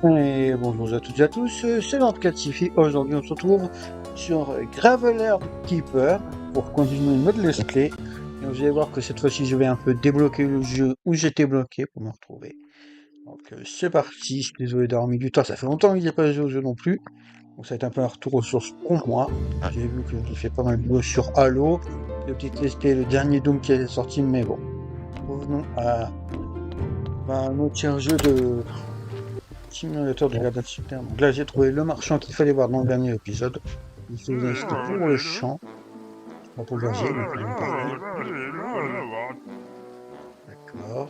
Et bonjour à toutes et à tous, c'est l'Antcatify. Aujourd'hui, on se retrouve sur Graveler Keeper pour continuer notre let's play. Et vous allez voir que cette fois-ci, je vais un peu débloquer le jeu où j'étais bloqué pour me retrouver. Donc, c'est parti. Je suis désolé d'avoir mis du temps. Ça fait longtemps que j'ai pas joué au jeu non plus. Donc, ça va être un peu un retour aux sources pour moi. J'ai vu que j'ai fait pas mal de vidéos sur Halo. J'ai petit testé le dernier Doom qui est sorti, mais bon. Revenons à notre cher jeu de simulateur de la date super. Donc là, j'ai trouvé le marchand qu'il fallait voir dans le dernier épisode. Il se vous acheter pour le champ, pas pour le verger, donc on est parti. D'accord.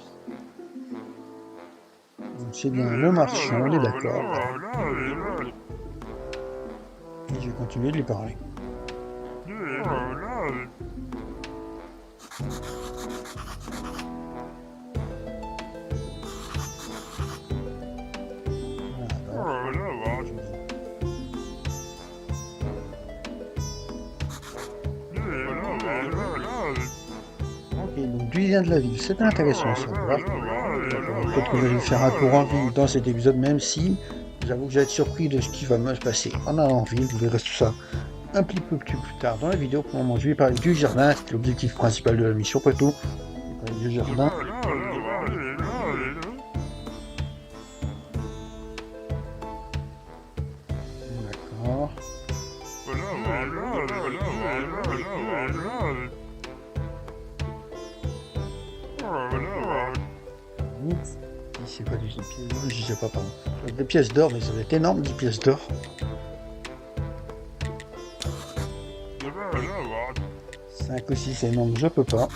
Donc c'est bien le marchand, on est d'accord. Et je vais continuer de lui parler. Ok, donc lui vient de la ville, c'est intéressant à savoir. Peut-être que je vais faire un tour en ville dans cet épisode, même si j'avoue que j'ai été surpris de ce qui va me passer en allant en ville. Vous verrez tout ça un petit peu plus tard dans la vidéo. Pour le moment, je vais parler du jardin, c'est l'objectif principal de la mission, pas tout. Du jardin. D'accord. C'est pas du pièces d'or, je sais pas, pardon. Des pièces d'or, mais ça va être énorme, 10 pièces d'or. 5 ou 6, c'est énorme, je peux pas.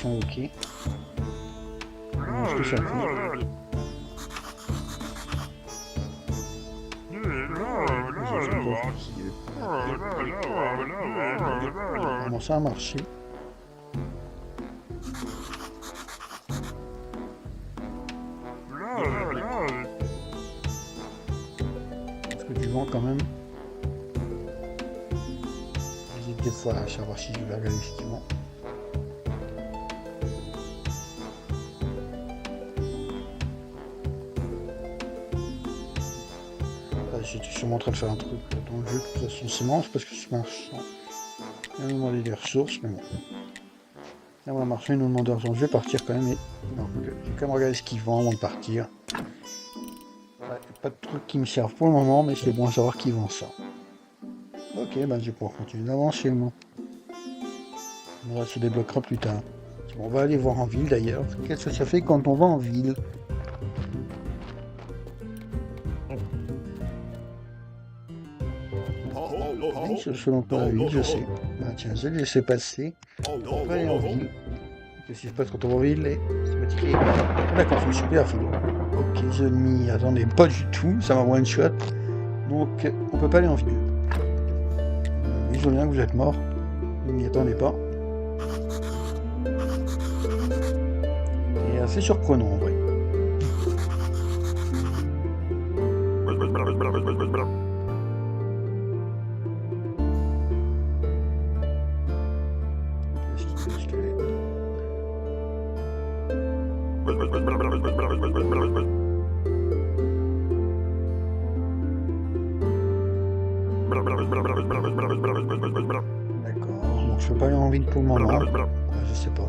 Ok. Est-ce que ça fait? Comment ça a marché? Est-ce que du vent quand même? J'hésite des fois à savoir si je vais regarder effectivement. J'étais sûrement en train de faire un truc dans le jeu, de toute façon c'est marrant parce que c'est marchand. Il va nous demander des ressources, mais bon. Là, on va marcher, il nous demande d'argent. Je vais partir quand même, mais non, je vais quand même regarder ce qu'il vend avant de partir. Ouais, pas de trucs qui me servent pour le moment, mais c'est bon à savoir qui vend ça. Ok, ben je vais pouvoir continuer d'avancer moi. On va se débloquera plus tard. On va aller voir en ville d'ailleurs. Qu'est-ce que ça fait quand on va en ville? Oui, selon la ville, je sais. Bah tiens, je vais le laisser passer. On va aller en ville. Qu'est-ce qui se passe quand on va en ville? C'est fatigué. D'accord, c'est une super ville. Ok, je ne m'y attendais pas du tout. Ça m'a one shot. Donc, on peut pas aller en ville. Oui, je vois bien que vous êtes mort. Ne m'y attendez pas. Et assez surprenant en vrai. D'accord, donc je peux pas aller en ville pour le moment. Ouais, je sais pas.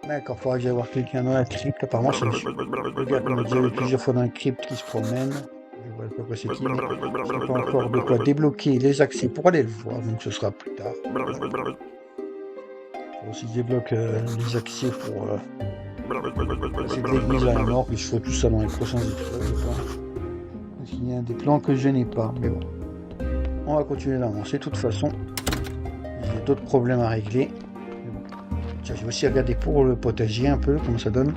D'accord, faudra que j'aille voir quelqu'un dans la crypte. Apparemment, c'est le gars qu'on a déjà vu plusieurs fois dans la crypte qui se promène. Je Ouais, pas possible. Je n'ai pas encore de quoi débloquer les accès pour aller le voir, donc ce sera plus tard. Faut aussi débloque les accès pour passer de l'église à la mort, puis je ferai tout ça dans les prochains épisodes, je pense. Parce qu'il y a des plans que je n'ai pas, mais bon. On va continuer d'avancer, de toute façon. J'ai d'autres problèmes à régler. Mais bon. Tiens, j'ai aussi regardé pour le potager un peu, comment ça donne.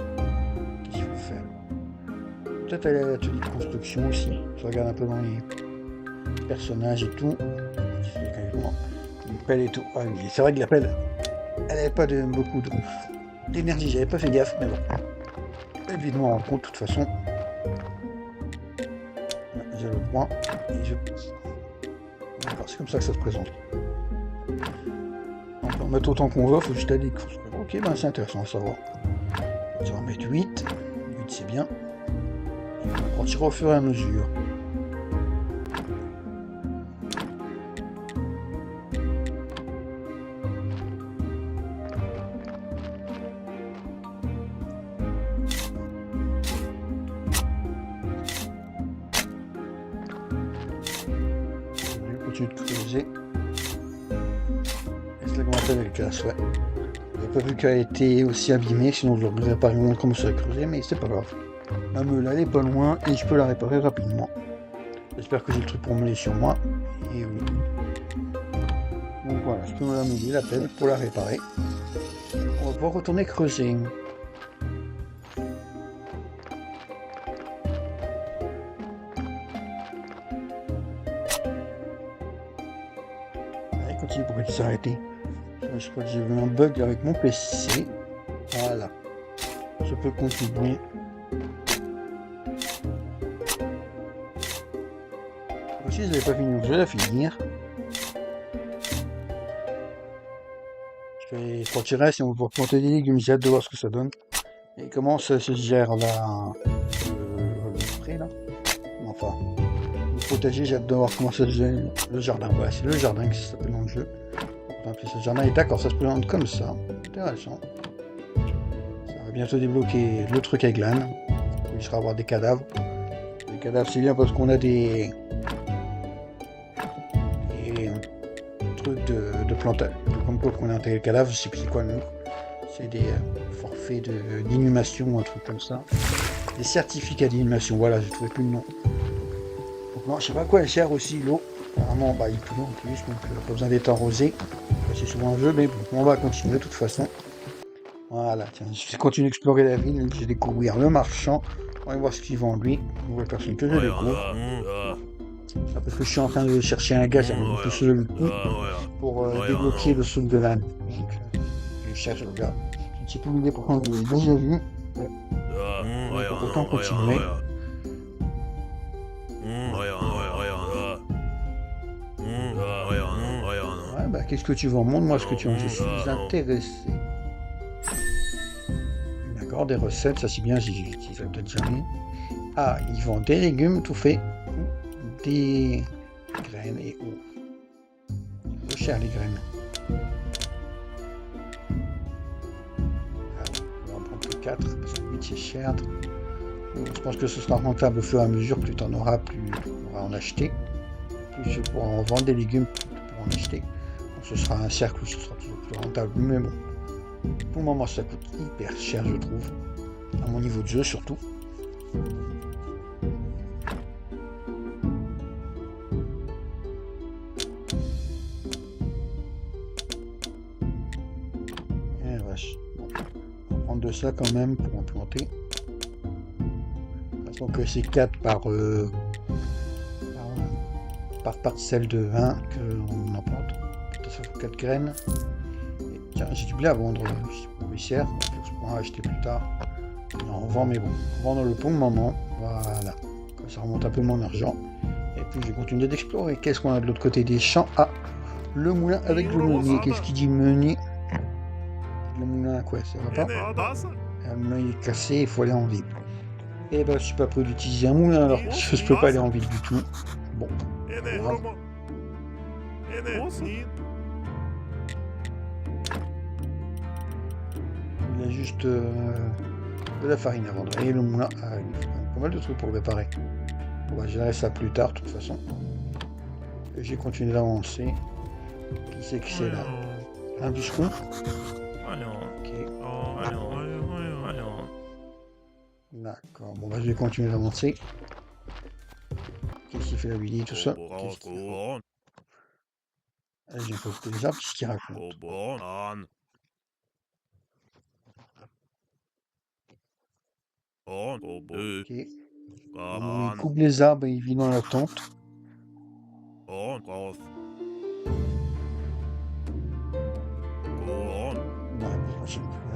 Qu'est-ce qu'il faut faire? Peut-être aller à l'atelier de construction aussi. Je regarde un peu dans les personnages et tout. Une pelle et tout. Ah, c'est vrai que la pelle, elle n'avait pas beaucoup d'énergie. J'avais pas fait gaffe, mais bon. Évidemment, en compte, de toute façon. J'ai le point. Et je... D'accord, c'est comme ça que ça se présente. On peut en mettre autant qu'on veut, faut juste aller construire. Ok, ben c'est intéressant à savoir. On va en mettre 8. 8 c'est bien. Et on partira au fur et à mesure. De creuser. Et c'est là qu'on appelle la classe, ouais. J'ai pas vu qu'elle était aussi abîmée, sinon je l'aurais réparé moins comme ça à creuser, mais c'est pas grave. Ma meule elle est pas loin et je peux la réparer rapidement. J'espère que j'ai le truc pour me sur moi. Et oui. Donc voilà, je peux me la mouiller la pelle pour la réparer. On va pouvoir retourner creuser. Continue, pourquoi il s'est arrêté? Je crois que j'ai eu un bug avec mon PC. Voilà. Je peux continuer. Aussi, je l'avais pas fini, donc je vais la finir. Je vais sortir si on va pouvoir planter des légumes. J'ai hâte de voir ce que ça donne. Et comment ça se gère là, le spray là. Enfin, le potager, j'ai hâte de voir comment ça se gère. Le jardin, voilà, c'est le jardin qui s'appelle dans le jeu. Ce jardin est d'accord, ça se présente comme ça. Intéressant. Ça va bientôt débloquer le truc avec l'âne. Il sera avoir des cadavres. Les cadavres, c'est bien parce qu'on a des trucs de plantage. Comme quoi qu'on a intégré le cadavre, je sais plus c'est quoi le nom. C'est des forfaits d'inhumation ou un truc comme ça. Des certificats d'inhumation, voilà, j'ai trouvé plus le nom. Donc non, je sais pas à quoi elle sert aussi l'eau. Apparemment, bah, il pleut en plus, donc pas besoin d'être arrosé. C'est souvent un jeu, mais bon, on va continuer de toute façon. Voilà, tiens, je vais continuer d'explorer la ville, je vais découvrir le marchand. On va voir ce qu'il vend lui, une nouvelle personne que je découvre. Parce que je suis en train de chercher un gars, j'avais un peu seul le coup, pour débloquer le saut de l'âne. Donc, je cherche le gars. Je ne sais plus l'idée pourquoi je l'ai déjà vu. Autant continuer. Ouais, bah, qu'est-ce que tu vends? Montre-moi ce que tu vends, je suis intéressé. D'accord, des recettes, ça c'est bien, j'y peut-être jamais. Ah, ils vendent des légumes tout fait, des graines et eau. C'est cher les graines. Alors, on va en prendre que 4, parce que 8 c'est cher. Je pense que ce sera rentable au fur et à mesure, plus tu en auras, plus tu pourras en acheter. Plus tu pourras en vendre des légumes, plus tu pourras en acheter. Donc ce sera un cercle où ce sera toujours plus rentable, mais bon. Pour le moment ça coûte hyper cher je trouve. À mon niveau de jeu surtout. Eh vache. Bon. On va prendre de ça quand même pour en planter. Donc c'est 4 par parcelle de 1 qu'on en plante. Ça fait 4 graines. Et tiens, j'ai du blé à vendre cher, je pourrais acheter plus tard. On vend, mais bon, on vend dans le bon moment. Voilà. Comme ça remonte un peu mon argent. Et puis je vais continuer d'explorer. Qu'est-ce qu'on a de l'autre côté des champs? Ah, le moulin avec le meunier. Qu'est-ce qu'il dit meunier? Le moulin, quoi, ça va pas? Le moulin est cassé, il faut aller en ville. Et ben, je suis pas prêt d'utiliser un moulin, alors je peux pas aller en ville du tout. Bon, grave. Il a juste de la farine à vendre. Et le moulin, il faut pas mal de trucs pour le réparer. On va gérer ça plus tard, de toute façon. Et j'ai continué d'avancer. Qui c'est que c'est là? Un bûcheron? Ok. D'accord. Bon, bah, je vais continuer d'avancer. Qu'est-ce qu'il fait la Billy, tout ça? Qu'est-ce qu'il raconte? Ah, j'ai pas écouté les arbres, qu'est-ce qu'il raconte? Ok. Au moment où il coupe les arbres et il vit dans la tente. Ouais,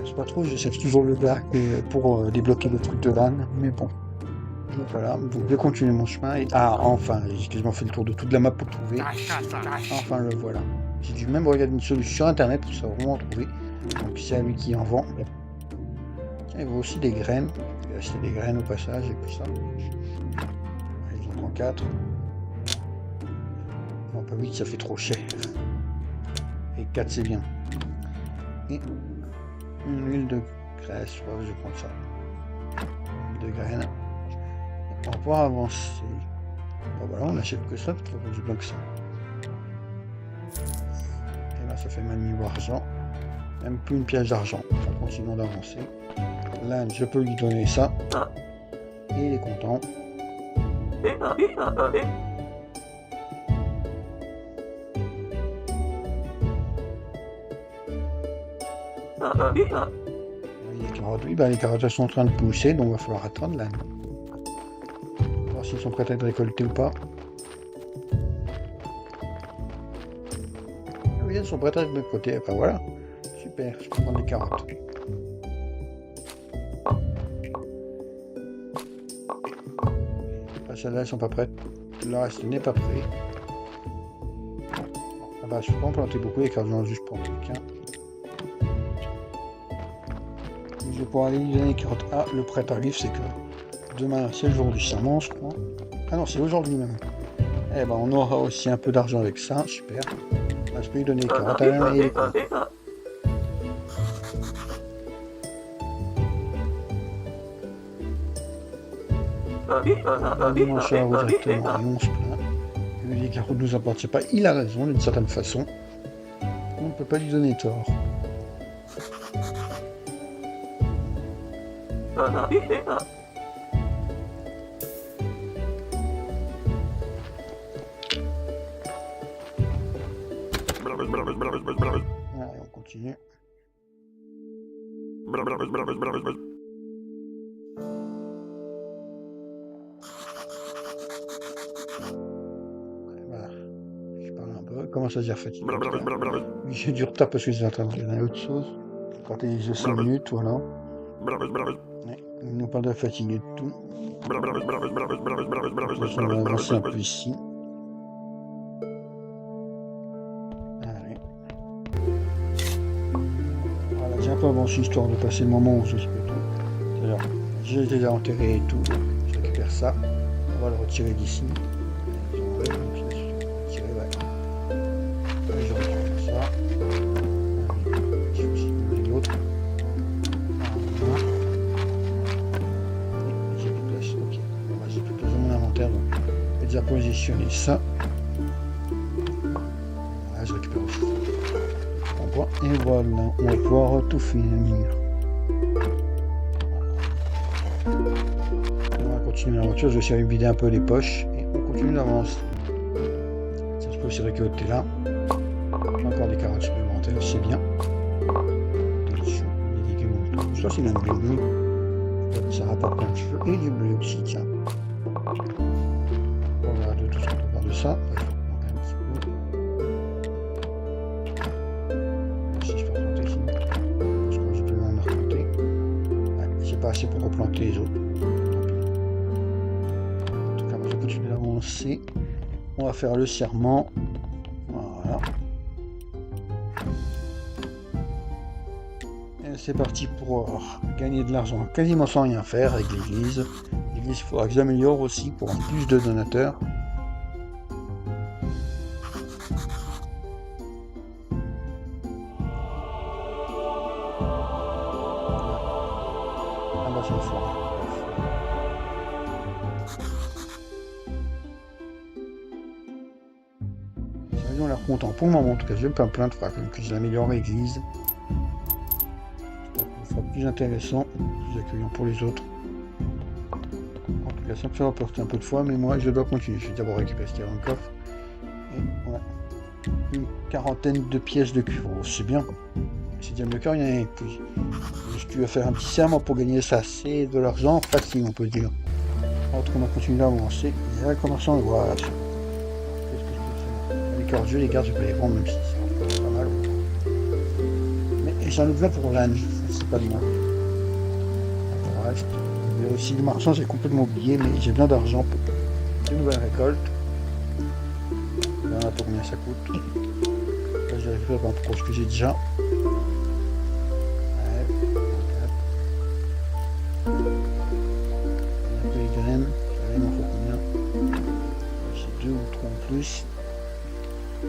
je sais pas trop, je cherche toujours le gars pour débloquer le truc de l'âne, mais bon. Donc voilà, donc je vais continuer mon chemin et... Ah, enfin, j'ai quasiment fait le tour de toute la map pour trouver. Enfin, le voilà. J'ai dû même regarder une solution sur internet pour savoir où en trouver. Donc c'est à lui qui en vend. Tiens, il vaut aussi des graines. Je vais acheter des graines au passage et puis ça. Allez, j'en prends 4. Non, pas 8, ça fait trop cher. Et 4, c'est bien. Et une huile de graisse, je vais prendre ça. Huile de graines. On va pouvoir avancer. Bon, voilà, on n'achète que ça, parce que j'ai besoin que ça. Et là, ça fait même niveau argent. Même plus une pièce d'argent. Enfin, continuons d'avancer. Là, je peux lui donner ça. Et il est content. Les carottes, oui, bah, les carottes sont en train de pousser, donc il va falloir attendre là. Voir s'ils sont prêts à être récoltés ou pas. Ah oui, elles sont prêtes à être récoltées. Enfin voilà. Super, je peux prendre des carottes. Ah, celles-là, elles sont pas prêtes. Le reste n'est pas prêt. Ah bah, je peux en planter beaucoup, les carottes, j'en ai juste pour quelqu'un. Je vais pouvoir aller lui donner les carottes. Ah, le prêt tarif, c'est que demain, c'est le jour du serment, je crois. Ah non, c'est aujourd'hui même. Eh ben, on aura aussi un peu d'argent avec ça, super. Là, je peux lui donner les carottes à la main et les coins. Dimanche à directement et on se plaint. Les carottes ne nous appartiennent pas. Il a raison d'une certaine façon. On ne peut pas lui donner tort. Allez, on continue. Voilà. Je parle un peu. Comment ça dire fatigué? J'ai du retard parce que j'ai en train de regarder autre chose. Quand il est 5 minutes, voilà. Ouais, il nous parle de fatigué de tout. On va avancer un peu ici. Allez. Voilà, j'ai un peu avancé histoire de passer le moment où je sais pas tout. C'est-à-dire, j'ai déjà enterré et tout. Je récupère ça. On va le retirer d'ici. Je récupère ça. J'ai aussi l'autre. J'ai plus de place. Ok. Bon, bah, j'ai plus de place dans mon inventaire. Donc, je vais déjà positionner ça. Voilà, je récupère aussi ça. Et voilà, on va pouvoir tout finir. On va continuer l'aventure. Je vais essayer de vider un peu les poches. Et on continue d'avancer. Ça, je peux aussi récolter là. Encore des carottes supplémentaires, c'est bien. Des choux, des légumes. Ça, c'est même du bleu. Ça rapporte un petit peu. Et du bleu aussi, tiens. On va de tout ce qu'on peut faire de ça. Il faut manquer un petit peu. Si je peux replanter ici. Parce que j'ai plus loin de replanter. Ouais, j'ai pas assez pour replanter les autres. Tant pis. En tout cas, moi, je continue d'avancer. On va faire le serment. Voilà. Et c'est parti pour gagner de l'argent quasiment sans rien faire avec l'église. L'église, il faudra que j'améliore aussi pour avoir plus de donateurs. Ah bah c'est le foire. content pour le moment. En tout cas, je vais pas me plaindre. Il faudra quand même que j'améliore l'église. Ça sera plus intéressant, plus accueillant pour les autres. En tout cas, ça me fait rapporter un peu de foi, mais moi, je dois continuer. Je vais d'abord récupérer ce qu'il y a dans le coffre. Et voilà. Une quarantaine de pièces de cuivre. Oh, c'est bien. C'est déjà mieux que rien. Et puis, tu vas faire un petit serment pour gagner ça. C'est de l'argent facile, on peut dire. Alors qu'on va continuer d'avancer. Et là, le commerçant, voilà. Qu'est-ce que je peux faire? Les cordieux, les gardes, je peux les vendre, même si c'est pas mal. Mais j'en ai besoin pour l'âne, principalement. Pour le reste. Mais aussi, le marchand, j'ai complètement oublié, mais j'ai besoin d'argent pour de nouvelles récoltes. Voilà pour combien ça coûte. Là, je récupère pour ce que j'ai déjà. Plus. Je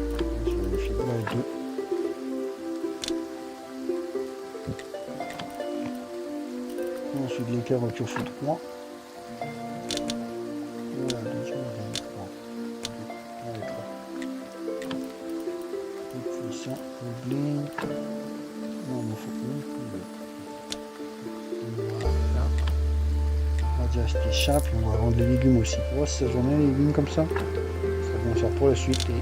vais vérifier les deux. Ensuite, les carottes au fond 3. Voilà, donc j'en ai 3. J'en ai 3. Et puis ça, le blé. Non, il faut plus. Voilà. On va déjà acheter ça, puis on va rendre les légumes aussi. Pour voir si ça journée les légumes comme ça. On va faire pour la suite et ça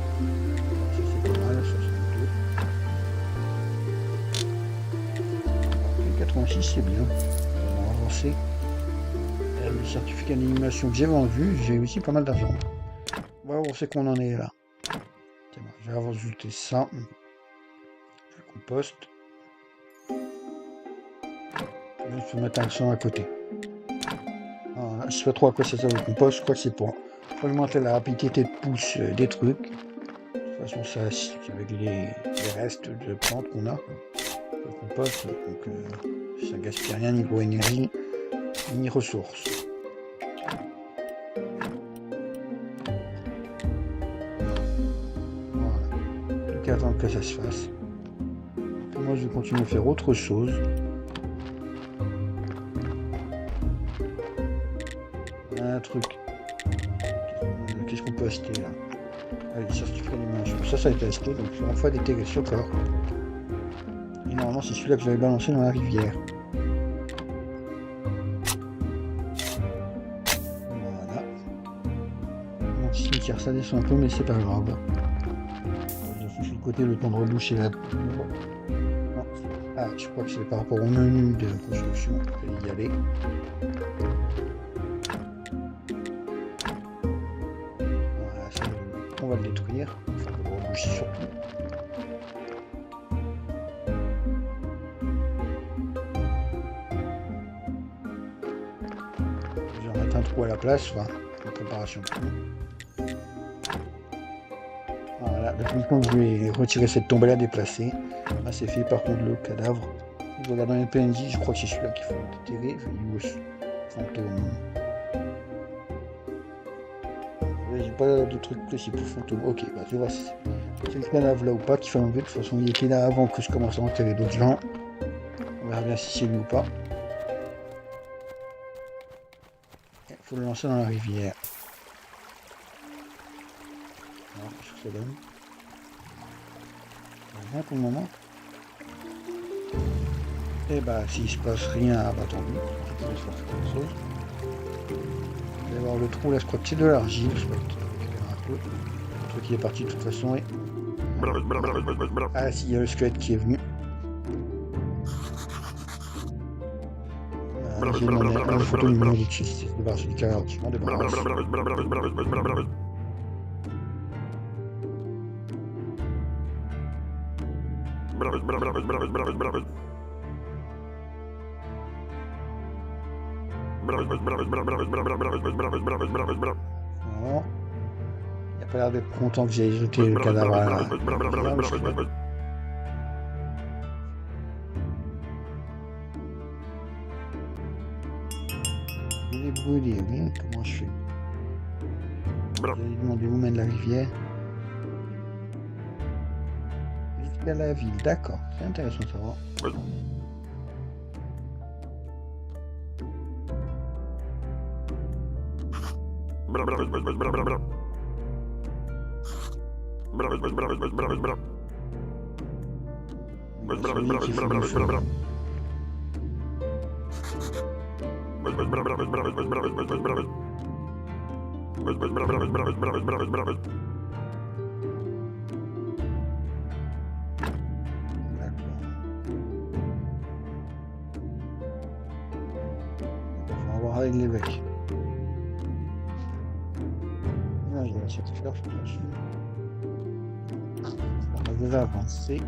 c'est pas mal, 62. 86 c'est bien. On va avancer. Le certificat d'animation que j'ai vendu, j'ai aussi pas mal d'argent. Voilà, on sait qu'on en est là. Bon, je vais rajouter ça. Je composte. Je vais mettre un son à côté. Voilà, je sais pas trop à quoi ça sert le compost, je crois que c'est pour augmenter la rapidité de pousse des trucs. De toute façon, ça c'est avec les restes de plantes qu'on a. Le compost, donc ça gaspille rien niveau énergie ni ressources. Voilà. Plus qu'à attendre que ça se fasse. Puis moi, je vais continuer à faire autre chose. Un truc. Qu'est-ce qu'on peut acheter là? Allez, certificat d'animation. Ça a été acheté, donc on fait des téléscopies. Et normalement, c'est celui-là que j'avais balancé dans la rivière. Voilà. Mon cimetière, ça descend un peu, mais c'est pas grave. Je suis sur le côté le temps de reboucher la. Non. Ah, je crois que c'est par rapport au menu de construction. Je vais y aller. On va le détruire, enfin on va le reboucher surtout. Je vais remettre un trou à la place, enfin, une préparation de trou. Voilà, maintenant que je vais retirer cette tombe là déplacée, là c'est fait. Par contre le cadavre, je regarde dans les PNJ, je crois que c'est celui-là qu'il faut déterrer, fantôme. J'ai pas de truc précis pour fantôme. Ok, bah je vois si c'est le cadavre là ou pas qu'il faut enlever. De toute façon, il était là avant que je commence à enterrer d'autres gens. On verra bien si c'est lui ou pas. Il faut le lancer dans la rivière. Alors, qu'est-ce que ça donne? Rien pour le moment. Et bah, s'il se passe rien, bah tant pis. Je peux faire quelque chose. Je vais voir le trou là, je crois que c'est de l'argile. Je vais récupérer un peu. Le truc qui est parti de toute façon. Et... ah si, il y a le squelette qui est venu. J'ai demandé la photo du nom dessus, c'est débarrassé du carré, je m'en débarrasse. Bon. Il n'a pas l'air d'être content que j'ai jeté le cadavre à la... Il est brûlé, oui. Comment je fais? J'allais demander où mène la rivière. Jusqu'à la ville, d'accord. C'est intéressant de savoir. Celui qui fait du feu. On va voir avec l'évêque. Là, je vais essayer de faire on va déjà avancer.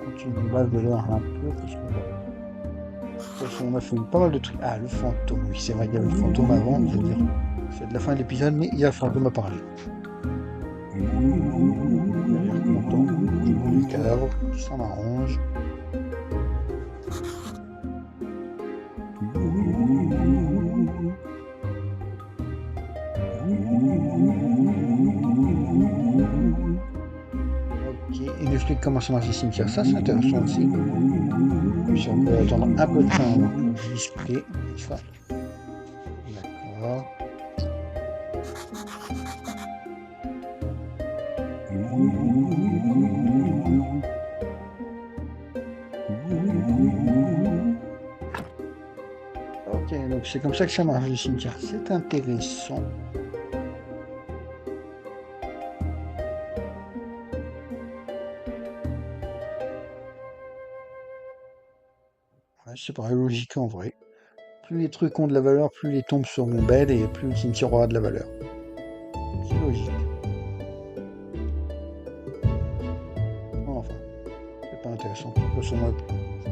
On continue une base de l'air un peu. Parce que, de toute façon, on a fait pas mal de trucs. Ah, le fantôme, oui, c'est vrai, il y avait le fantôme avant, je veux dire. C'est de la fin de l'épisode, mais il y a le fantôme à parler. Il y a le fantôme, il boule le cadavre, il s'en arrange. Ok, il explique comment ça marche les cimetières, ça c'est intéressant aussi. Puis on peut attendre un peu de temps pour discuter. Ça. D'accord. Ok, donc c'est comme ça que ça marche le cimetière. C'est intéressant. Ouais, c'est pareil, logique en vrai. Plus les trucs ont de la valeur, plus les tombes seront belles et plus le cimetière aura de la valeur. C'est logique. Enfin, c'est pas intéressant. De toute façon, moi,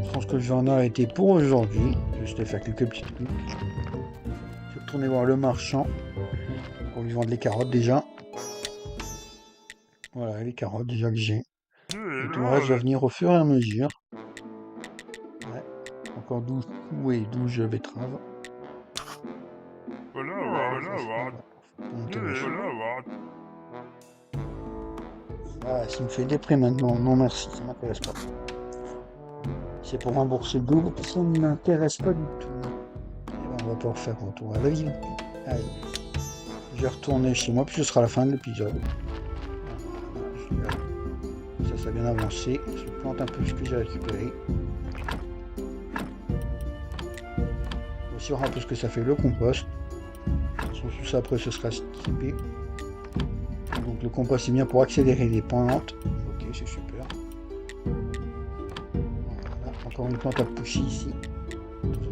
je pense que j'en ai arrêté pour aujourd'hui. Juste faire quelques petits trucs. Je vais retourner voir le marchand pour lui vendre les carottes déjà. Voilà, les carottes déjà que j'ai. Et tout le reste va venir au fur et à mesure. Ouais. Encore 12 betteraves. Ah, s'il me fait des prêts maintenant, non merci, ça m'intéresse pas. C'est pour rembourser le double, ça ne m'intéresse pas du tout. Et ben, on va pouvoir faire retour à la ville. Allez, je vais retourner chez moi, puis ce sera la fin de l'épisode. Ça a bien avancé. Je plante un peu ce que j'ai récupéré. On va aussi voir un peu ce que ça fait le compost. Tout ça après ce sera skippé. Donc le compost c'est bien pour accélérer les pentes. Ok, c'est super. Voilà, encore une plante à pousser ici.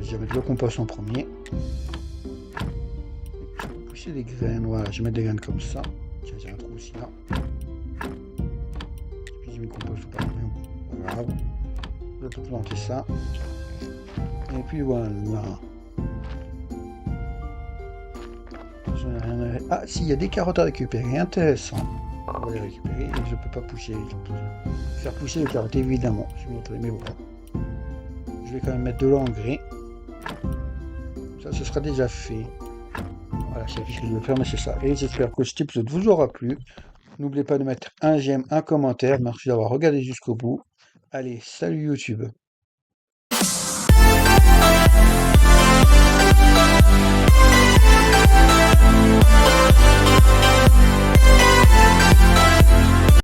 Je vais mettre le compost en premier. Je vais pousser des graines. Voilà, je vais mettre des graines comme ça. Tiens, j'ai un trou aussi là. Puis j'ai mis le compost ou pas. Pas grave. Je vais tout planter ça. Et puis voilà. Ah, si, il y a des carottes à récupérer, intéressant. On va les récupérer et je peux pas pousser. Faire pousser les carottes, évidemment. Je vais montrer, mais voilà. Je vais quand même mettre de l'engrais. Ça, ce sera déjà fait. Voilà, c'est ce que je vais faire, mais c'est ça. Et j'espère que cet épisode vous aura plu. N'oubliez pas de mettre un j'aime, un commentaire. Merci d'avoir regardé jusqu'au bout. Allez, salut YouTube.